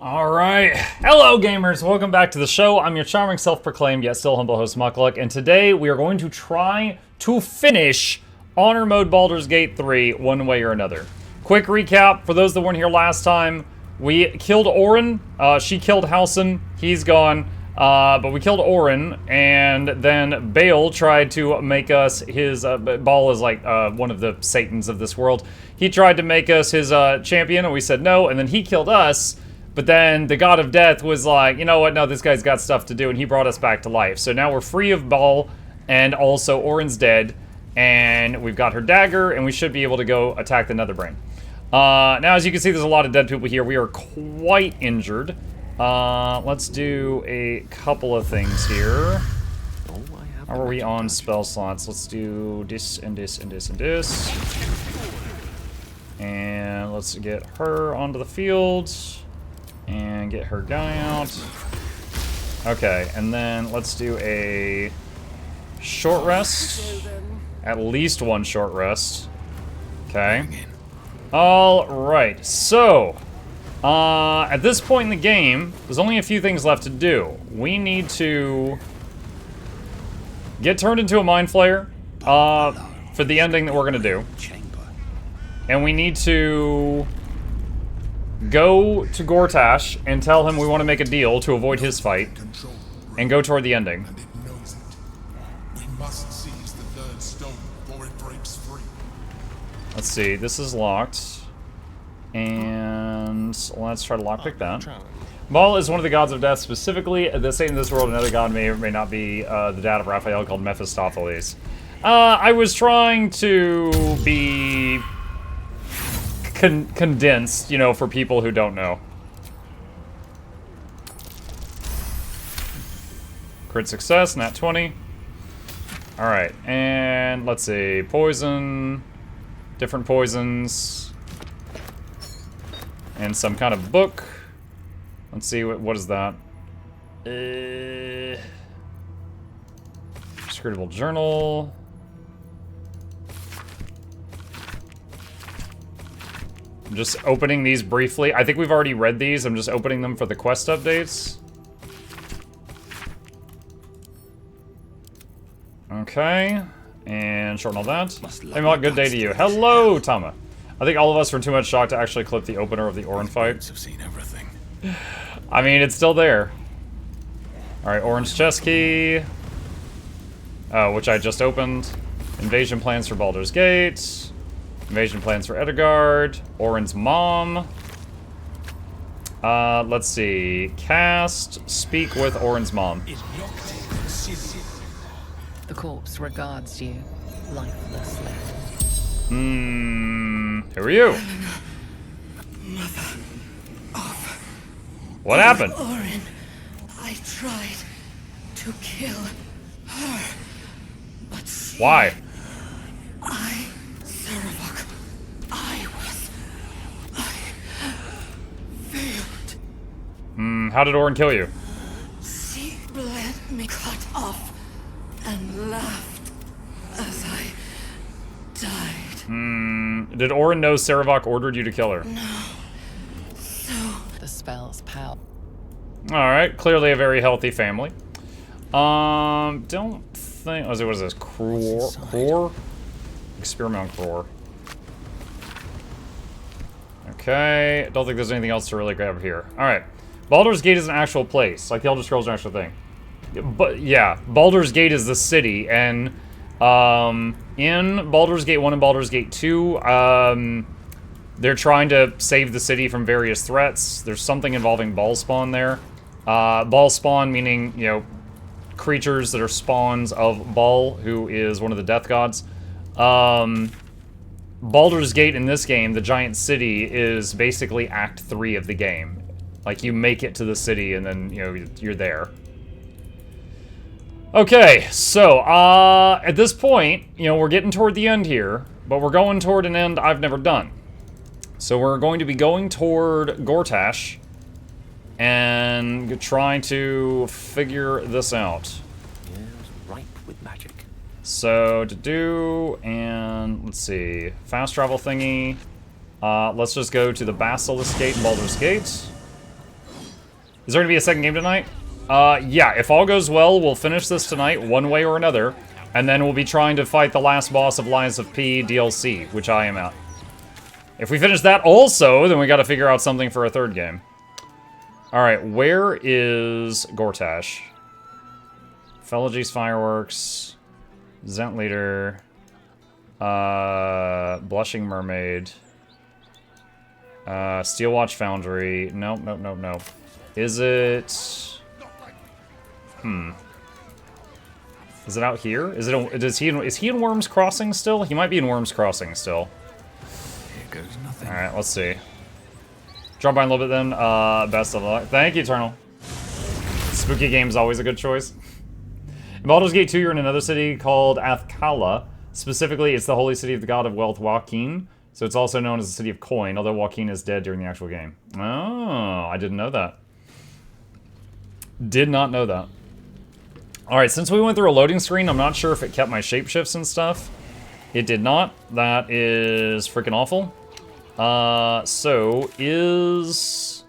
Alright, hello gamers, welcome back to the show. I'm your charming self-proclaimed yet still humble host Mukluk, and today we are going to try to finish Honor Mode Baldur's Gate 3 one way or another. Quick recap, for those that weren't here last time, we killed Orin, she killed Halsin, he's gone, but we killed Orin, and then Bale tried to make us his, Baal is like one of the satans of this world. He tried to make us his champion, and we said no, and then he killed us. But then the God of Death was like, you know what, no, this guy's got stuff to do, and he brought us back to life. So now we're free of Baal, and also Orin's dead, and we've got her dagger, and we should be able to go attack the Netherbrain. Now, as you can see, there's a lot of dead people here. We are quite injured. Let's do a couple of things here. How are we on spell slots? Let's do this, and this, and this, and this. And let's get her onto the field. And get her guy out. Okay, and then let's do a short rest. At least one short rest. Okay. Alright, so at this point in the game, there's only a few things left to do. We need to get turned into a Mind Flayer for the ending that we're gonna do. And we need to go to Gortash and tell him we want to make a deal to avoid his fight, and go toward the ending. Let's see, this is locked, and let's try to lockpick that. Baal is one of the gods of death, specifically the Satan of this world. Another god may or may not be the dad of Raphael, called Mephistopheles. I was trying to be condensed, you know, for people who don't know. Crit success, nat 20. Alright, and let's see. Poison. Different poisons. And some kind of book. Let's see, what is that? Scribble journal. I'm just opening these briefly. I think we've already read these. I'm just opening them for the quest updates. Okay. And shorten all that. Hey, Mott, good day to you. Hello, Tama. I think all of us were too much shocked to actually clip the opener of the Orin fight. Have seen everything. I mean, it's still there. Alright, orange chest key. Which I just opened. Invasion plans for Baldur's Gate. Invasion plans for Edgard. Orin's mom. Let's see. Cast. Speak with Orin's mom. The corpse regards you lifelessly. Who are you? What happened? Orin, I tried to kill her, but she... Why? How did Orin kill you? She let me cut off and laughed as I died. Did Orin know Saravok ordered you to kill her? No. So... The spell's power. Alright, clearly a very healthy family. Don't think... What is this? Crore? Experiment on Crore. Okay, don't think there's anything else to really grab here. Alright. Baldur's Gate is an actual place. Like, the Elder Scrolls are an actual thing. But, yeah, Baldur's Gate is the city, and, in Baldur's Gate 1 and Baldur's Gate 2, they're trying to save the city from various threats. There's something involving Baal spawn there. Baal spawn meaning, you know, creatures that are spawns of Baal, who is one of the death gods. Baldur's Gate in this game, the giant city, is basically Act 3 of the game. Like, you make it to the city and then, you know, you're there. Okay, so, at this point, you know, we're getting toward the end here, but we're going toward an end I've never done. So we're going to be going toward Gortash and trying to figure this out. Yeah, it was ripe with magic. So, to do, and let's see, fast travel thingy. Let's just go to the Basilisk Gate and Baldur's Gate. Is there going to be a second game tonight? Yeah, if all goes well, we'll finish this tonight one way or another, and then we'll be trying to fight the last boss of Lies of P DLC, which I am at. If we finish that also, then we got to figure out something for a third game. Alright, where is Gortash? Felige's Fireworks, Zent Leader, Blushing Mermaid, Steelwatch Foundry. Nope, nope, nope, nope. Is it... Is it out here? Is he in Worms Crossing still? He might be in Worms Crossing still. Here goes nothing. Alright, let's see. Drop by a little bit then. Best of luck. Thank you, Eternal. Spooky game is always a good choice. In Baldur's Gate 2, you're in another city called Athkala. Specifically, it's the holy city of the god of wealth, Joaquin. So it's also known as the city of coin, although Joaquin is dead during the actual game. Oh, I didn't know that. Did not know that. Alright, since we went through a loading screen, I'm not sure if it kept my shapeshifts and stuff. It did not. That is freaking awful. So is...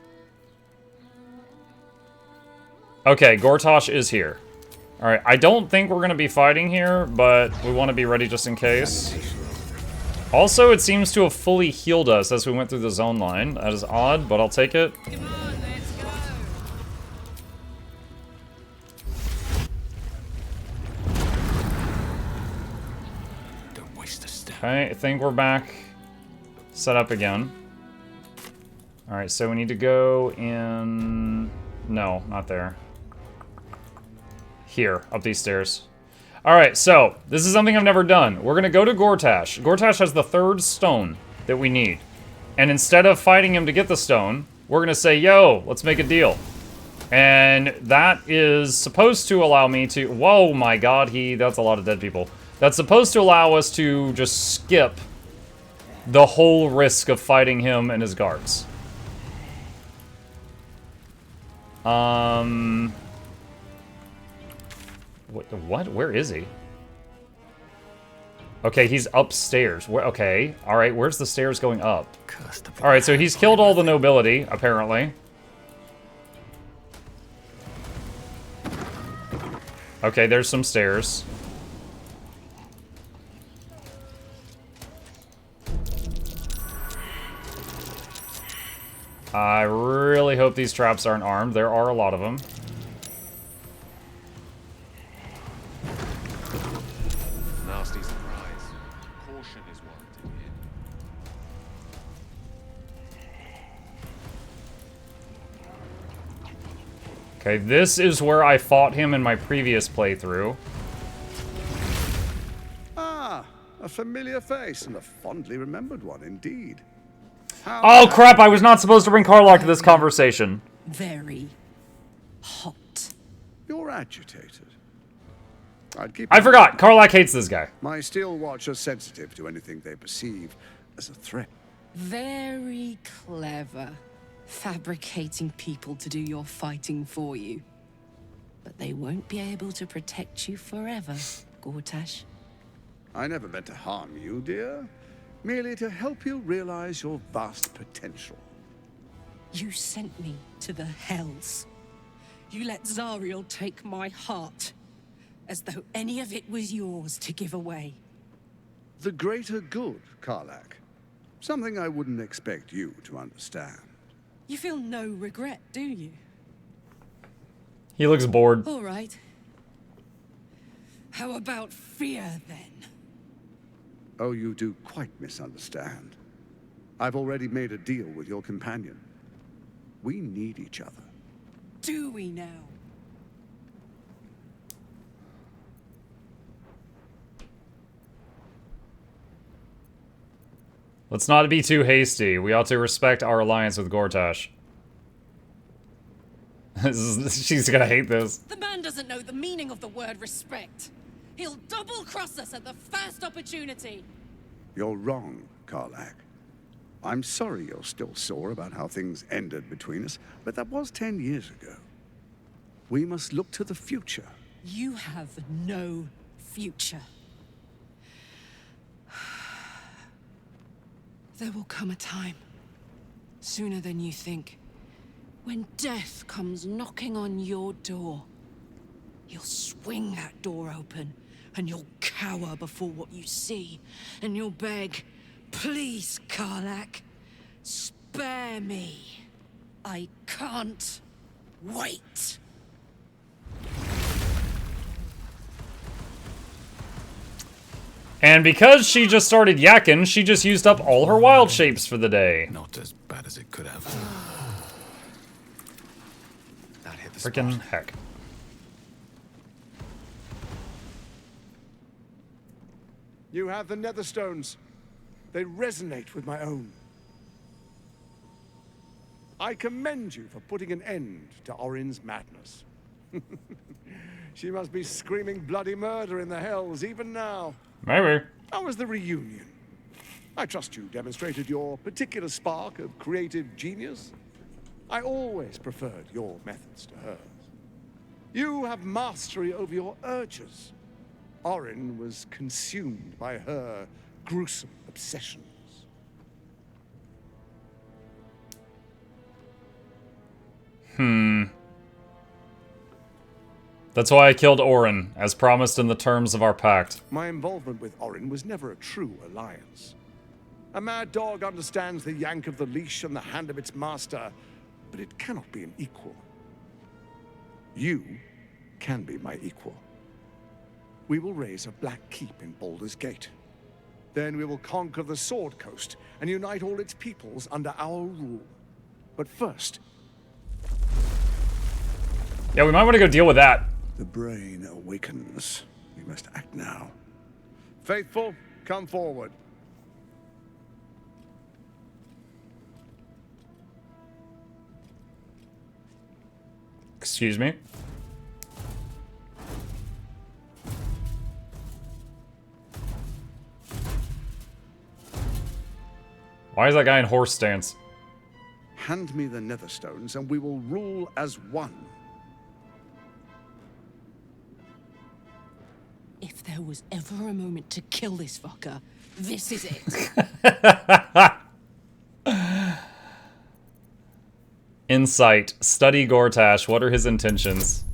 Okay, Gortash is here. Alright, I don't think we're going to be fighting here, but we want to be ready just in case. Also, it seems to have fully healed us as we went through the zone line. That is odd, but I'll take it. Come on, let's go. Don't waste a step. Okay, I think we're back. Set up again. Alright, so we need to go in... No, not there. Here, up these stairs. Alright, so, this is something I've never done. We're gonna go to Gortash. Gortash has the third stone that we need. And instead of fighting him to get the stone, we're gonna say, yo, let's make a deal. And that is supposed to allow me to... Whoa, my god, that's a lot of dead people. That's supposed to allow us to just skip the whole risk of fighting him and his guards. What? Where is he? Okay, he's upstairs. Okay, alright, where's the stairs going up? Alright, so he's killed all the nobility, apparently. Okay, there's some stairs. I really hope these traps aren't armed. There are a lot of them. Nasty surprise. Caution is warranted here. Okay, this is where I fought him in my previous playthrough. Ah, a familiar face and a fondly remembered one indeed. Oh crap, I was not supposed to bring Karlach to this conversation. Very hot. You're agitated. I forgot, Karlach hates this guy. My steel watch are sensitive to anything they perceive as a threat. Very clever. Fabricating people to do your fighting for you. But they won't be able to protect you forever, Gortash. I never meant to harm you, dear. Merely to help you realize your vast potential. You sent me to the hells. You let Zariel take my heart, as though any of it was yours to give away. The greater good, Karlach. Something I wouldn't expect you to understand. You feel no regret, do you? He looks bored. All right. How about fear, then? Oh, you do quite misunderstand. I've already made a deal with your companion. We need each other. Do we now? Let's not be too hasty. We ought to respect our alliance with Gortash. She's gonna hate this. The man doesn't know the meaning of the word respect. He'll double-cross us at the first opportunity. You're wrong, Karlach. I'm sorry you're still sore about how things ended between us, but that was 10 years ago. We must look to the future. You have no future. There will come a time, sooner than you think, When death comes knocking on your door, you'll swing that door open, and you'll cower before what you see, and you'll beg, "Please, Karlach, spare me. I can't wait." And because she just started yakking, she just used up all her wild shapes for the day. Not as bad as it could have. That hit the Frickin' spot. heck. You have the Netherstones. They resonate with my own. I commend you for putting an end to Orin's madness. She must be screaming bloody murder in the hells even now. Maybe. How was the reunion? I trust you demonstrated your particular spark of creative genius. I always preferred your methods to hers. You have mastery over your urges. Orin was consumed by her gruesome obsessions. That's why I killed Orin, as promised in the terms of our pact. My involvement with Orin was never a true alliance. A mad dog understands the yank of the leash and the hand of its master, but it cannot be an equal. You can be my equal. We will raise a black keep in Baldur's Gate. Then we will conquer the Sword Coast and unite all its peoples under our rule. But first... Yeah, we might want to go deal with that. The brain awakens. We must act now. Faithful, come forward. Excuse me. Why is that guy in horse stance? Hand me the Netherstones and we will rule as one. If there was ever a moment to kill this fucker, this is it. Insight. Study Gortash. What are his intentions?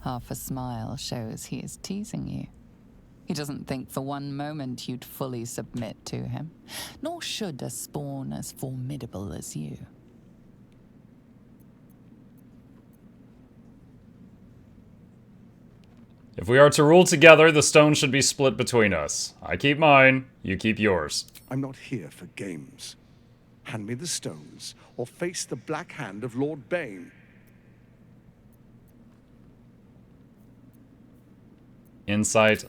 Half a smile shows he is teasing you. He doesn't think for one moment you'd fully submit to him, nor should a spawn as formidable as you. If we are to rule together, the stone should be split between us. I keep mine, you keep yours. I'm not here for games. Hand me the stones, or face the black hand of Lord Bane. Insight.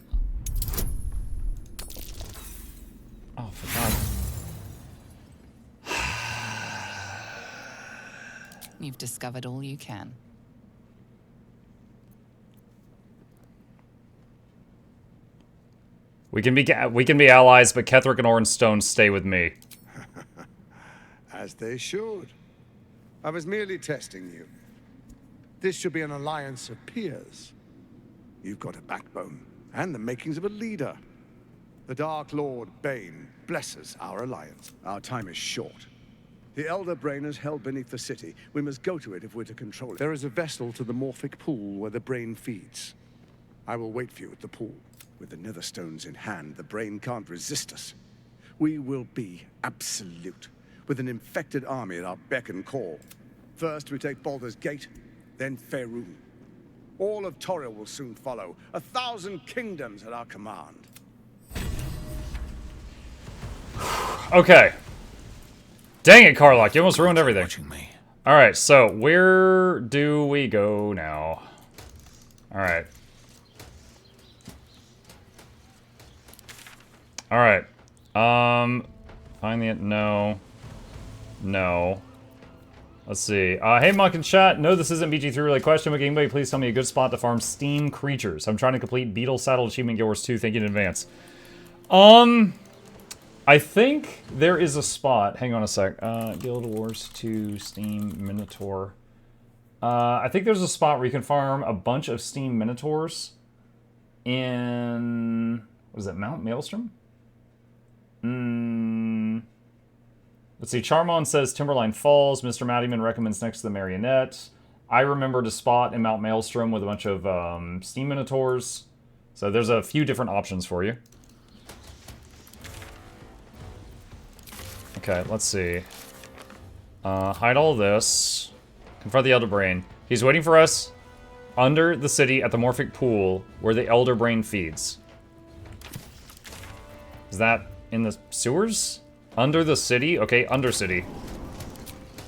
Oh, for God. You've discovered all you can. We can be allies, but Ketherick and Orinstone stay with me. As they should. I was merely testing you. This should be an alliance of peers. You've got a backbone, and the makings of a leader. The Dark Lord Bane blesses our alliance. Our time is short. The Elder Brain is held beneath the city. We must go to it if we're to control it. There is a vessel to the Morphic pool where the brain feeds. I will wait for you at the pool. With the Netherstones in hand, the brain can't resist us. We will be absolute, with an infected army at our beck and call. First, we take Baldur's Gate, then Faerun. All of Toril will soon follow. 1,000 kingdoms at our command. Okay. Dang it, Karlach, you almost ruined everything. Watching me. Alright, so where do we go now? Alright. Alright. Find the... No. No. Let's see. Hey, Monk in chat. No, this isn't BG3 really question, but anybody please tell me a good spot to farm steam creatures. I'm trying to complete Beetle Saddle Achievement Guild Wars 2. Thank you in advance. I think there is a spot. Hang on a sec. Guild Wars 2 Steam Minotaur. I think there's a spot where you can farm a bunch of Steam Minotaurs in... What is it? Mount Maelstrom? Let's see. Charmon says Timberline Falls. Mr. Mattyman recommends next to the Marionette. I remember to spot in Mount Maelstrom with a bunch of steam minotaurs. So there's a few different options for you. Okay, let's see. Hide all this. Confront the Elder Brain. He's waiting for us under the city at the Morphic Pool where the Elder Brain feeds. Is that in the sewers? Under the city? Okay, under city.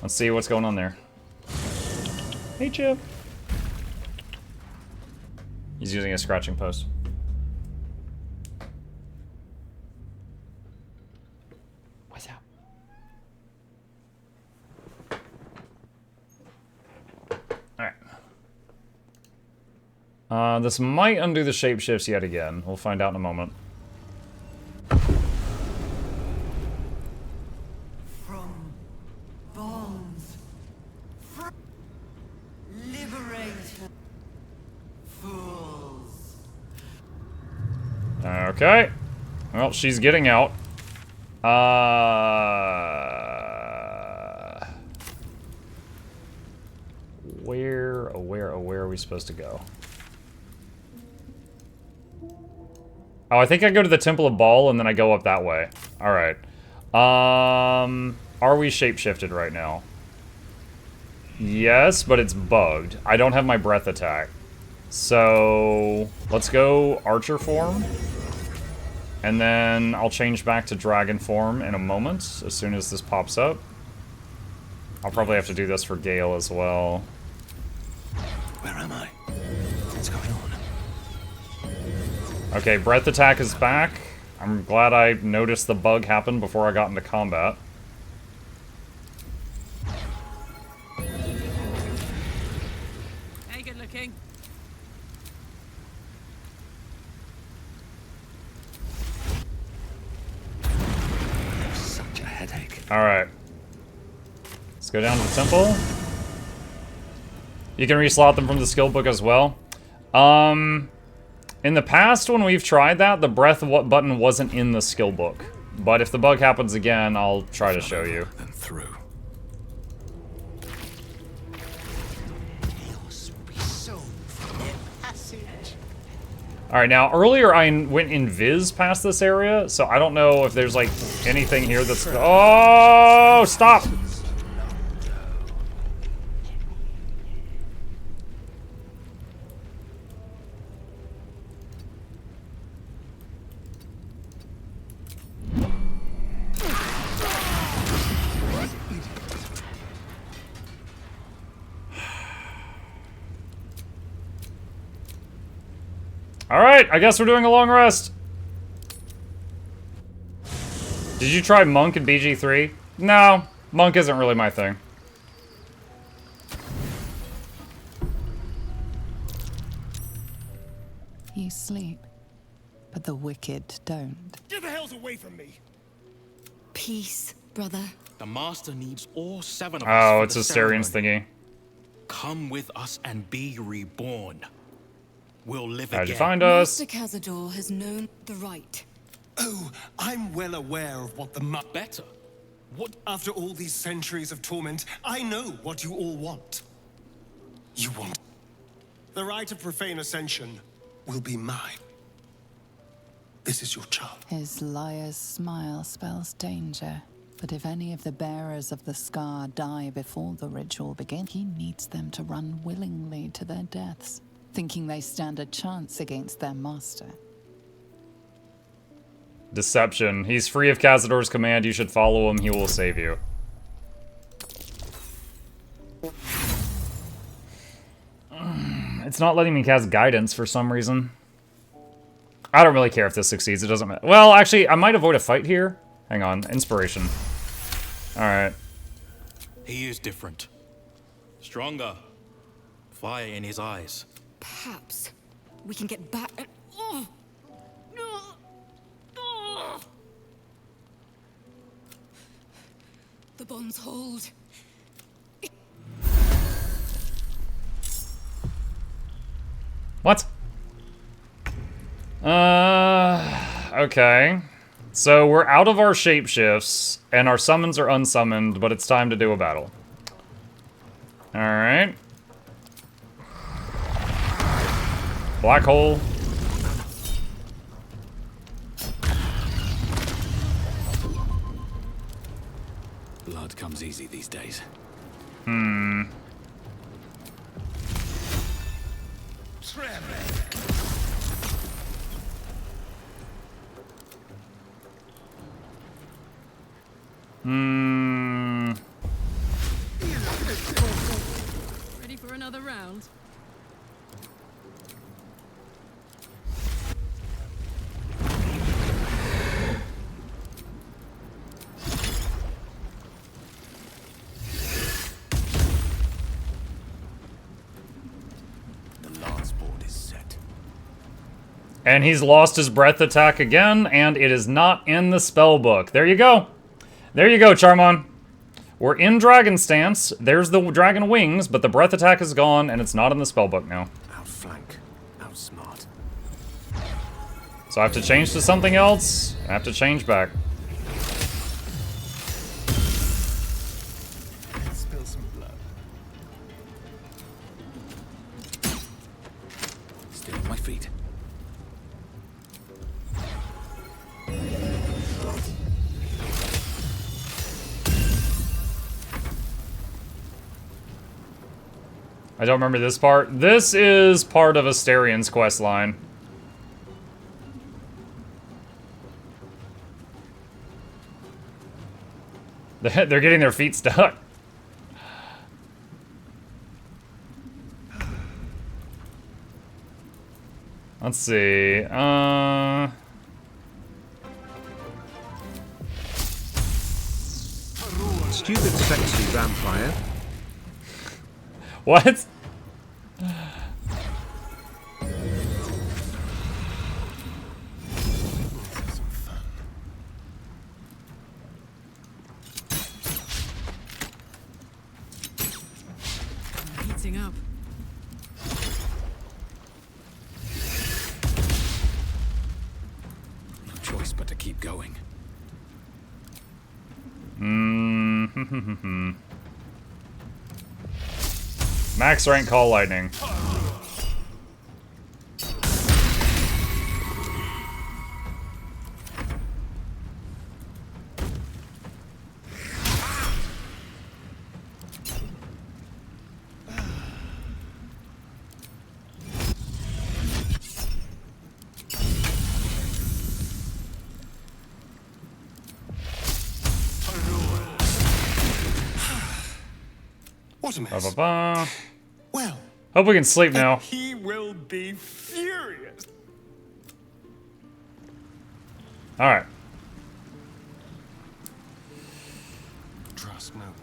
Let's see what's going on there. Hey, Chip. He's using a scratching post. What's up? Alright. This might undo the shapeshifts yet again. We'll find out in a moment. From bonds. Liberate fools. Okay. Well, she's getting out. Where are we supposed to go? Oh, I think I go to the Temple of Baal and then I go up that way. Alright. Are we shapeshifted right now? Yes, but it's bugged. I don't have my breath attack. So, let's go Archer form. And then I'll change back to Dragon form in a moment, as soon as this pops up. I'll probably have to do this for Gale as well. Where am I? What's going on? Okay, breath attack is back. I'm glad I noticed the bug happen before I got into combat. Hey, good looking. Such a headache. Alright. Let's go down to the temple. You can reslot them from the skill book as well. In the past, when we've tried that, the breath button wasn't in the skill book. But if the bug happens again, I'll try to show you. And through. Alright, now, earlier I went invis past this area, so I don't know if there's, like, anything here that's... Oh, stop! Alright, I guess we're doing a long rest. Did you try Monk in BG3? No, Monk isn't really my thing. You sleep, but the wicked don't. Get the hells away from me! Peace, brother. The master needs all 7 of us. Oh, for it's the a Asterian's ceremony. thingy. Come with us and be reborn. We'll live How'd again. you find us? Master Cazador has known the right. Oh, I'm well aware of what the Better. What? After all these centuries of torment, I know what you all want. You want... The right of profane ascension will be mine. This is your child. His liar's smile spells danger. But if any of the bearers of the scar die before the ritual begins, he needs them to run willingly to their deaths, thinking they stand a chance against their master. Deception. He's free of Cazador's command. You should follow him. He will save you. It's not letting me cast guidance for some reason. I don't really care if this succeeds. It doesn't matter. Well, actually, I might avoid a fight here. Hang on. Inspiration. Alright. He is different. Stronger. Fire in his eyes. Perhaps we can get back and... Oh! No! Oh! The bonds hold. What? Okay. So we're out of our shapeshifts, and our summons are unsummoned, but it's time to do a battle. Alright. Black hole. Blood comes easy these days. Ready for another round? The last board is set. And he's lost his breath attack again, and it is not in the spell book. There you go. There you go, Charmon. We're in Dragon Stance. There's the dragon wings, but the breath attack is gone, and it's not in the spell book now. Outflank. Outsmart. So I have to change to something else. I have to change back. Spill some blood. Still on my feet. I don't remember this part. This is part of Asterian's quest line. They're getting their feet stuck. Let's see. Stupid sexy vampire. What? Heating up. No choice but to keep going. Max rank call lightning. What a mess. Ba-ba-ba. Well, Hope we can sleep now. he will be furious. Alright. Trust no one.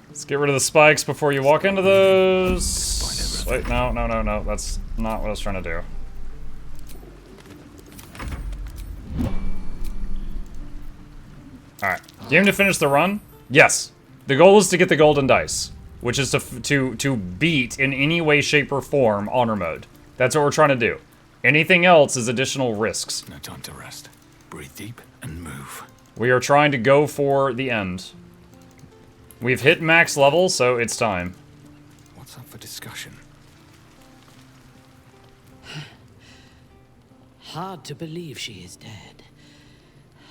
Let's get rid of the spikes before you walk into those. Wait, no. That's not what I was trying to do. Alright. Game to finish the run? Yes. The goal is to get the golden dice, which is to beat in any way, shape, or form honor mode. That's what we're trying to do. Anything else is additional risks. No time to rest. Breathe deep and move. We are trying to go for the end. We've hit max level, so it's time. What's up for discussion? Hard to believe she is dead.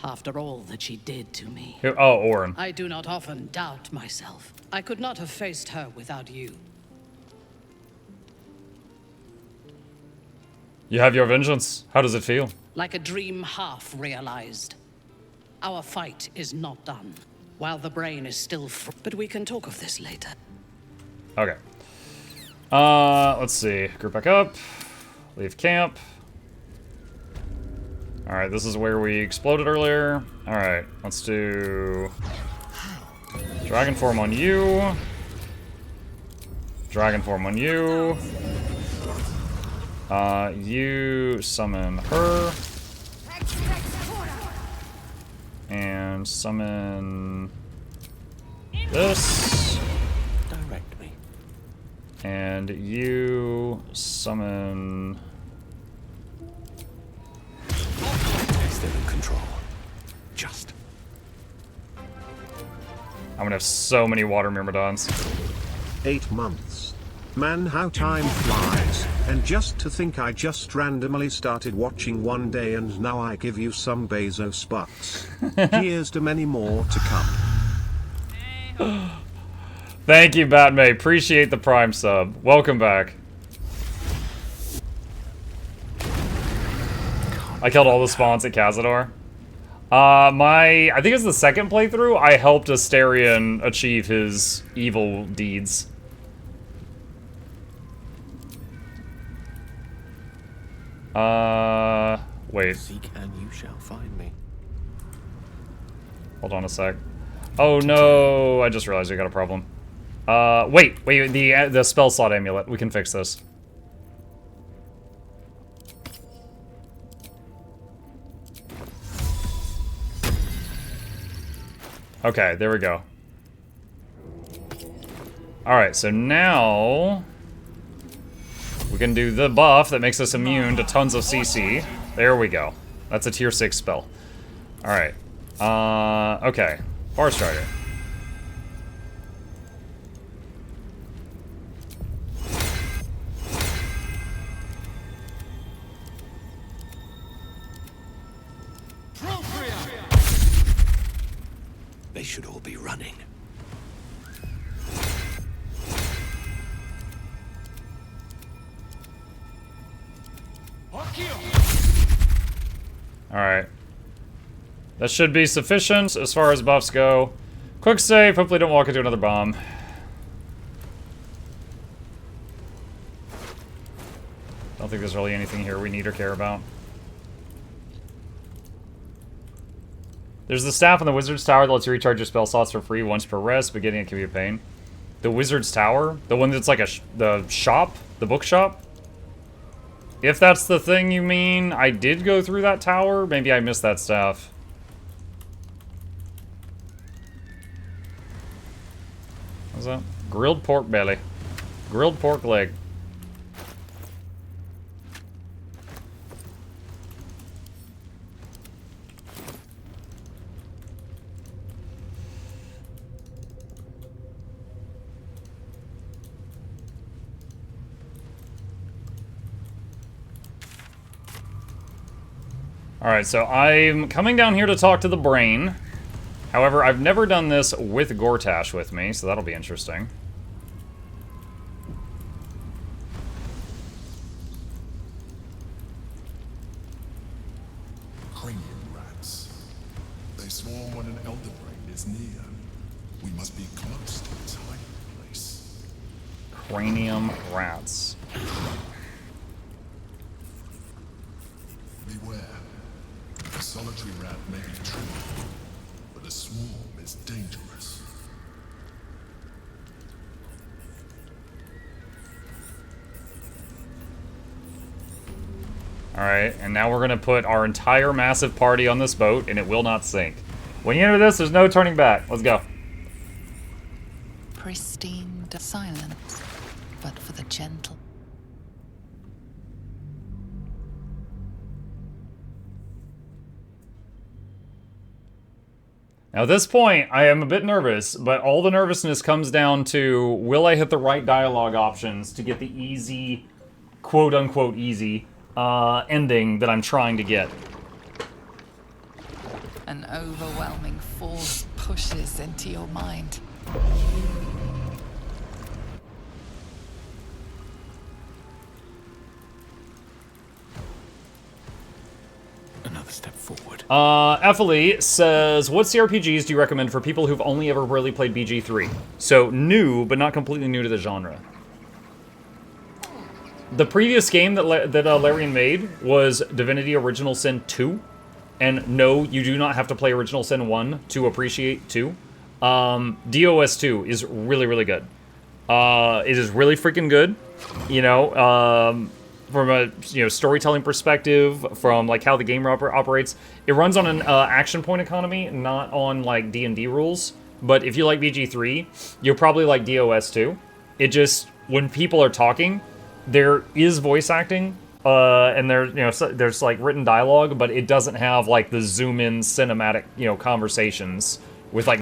After all that she did to me. Oh, Orin. I do not often doubt myself. I could not have faced her without you. You have your vengeance. How does it feel? Like a dream half realized. Our fight is not done, while the brain is still but we can talk of this later. Okay. Let's see. Group back up. Leave camp. Alright, this is where we exploded earlier. Alright, let's do... Dragon form on you. Dragon form on you. You summon her. And summon... this. Direct me. And you summon... Still in control. just. I'm gonna have so many water myrmidons. 8 months. Man, how time flies. And just to think I just randomly started watching one day and now I give you some Bezos bucks. Here's to many more to come. Thank you, Batmay. Appreciate the Prime sub. Welcome back. I killed all the spawns at Cazador. I think it's the second playthrough, I helped Asterion achieve his evil deeds. Wait. Seek and you shall find me. Hold on a sec. Oh no, I just realized I got a problem. Wait, the spell slot amulet. We can fix this. Okay, there we go. Alright, so now we can do the buff that makes us immune to tons of CC. There we go. That's a tier 6 spell. Alright. Okay. Far Strider. They should all be running. Alright. That should be sufficient as far as buffs go. Quick save, hopefully don't walk into another bomb. Don't think there's really anything here we need or care about. There's the staff in the Wizard's Tower that lets you recharge your spell slots for free once per rest, but getting it can be a pain. The Wizard's Tower? The one that's like the shop? The bookshop? If that's the thing you mean, I did go through that tower. Maybe I missed that staff. What's that? Grilled pork belly. Grilled pork leg. Alright, so I'm coming down here to talk to the brain. However, I've never done this with Gortash with me, so that'll be interesting. Cranium rats. They swarm when an elder brain is near. We must be close to its hiding place. Cranium rats. Beware. A solitary rat may be true, but a swarm is dangerous. Alright, and now we're gonna put our entire massive party on this boat, and it will not sink. When you enter this, there's no turning back. Let's go. Pristine silence, but for the gentle. Now at this point, I am a bit nervous, but all the nervousness comes down to, will I hit the right dialogue options to get the easy, quote-unquote easy, ending that I'm trying to get. An overwhelming force pushes into your mind. Another step forward. Ephilie says, what CRPGs do you recommend for people who've only ever really played BG3? So, new, but not completely new to the genre. The previous game that Larian made was Divinity Original Sin 2. And no, you do not have to play Original Sin 1 to appreciate 2. DOS 2 is really, really good. It is really freaking good. You know, from a storytelling perspective, from like how the game operates. It runs on an action point economy, not on like D&D rules. But if you like BG3, you'll probably like DOS 2. It just, when people are talking, there is voice acting, and there's like written dialogue, but it doesn't have like the zoom in cinematic, conversations with like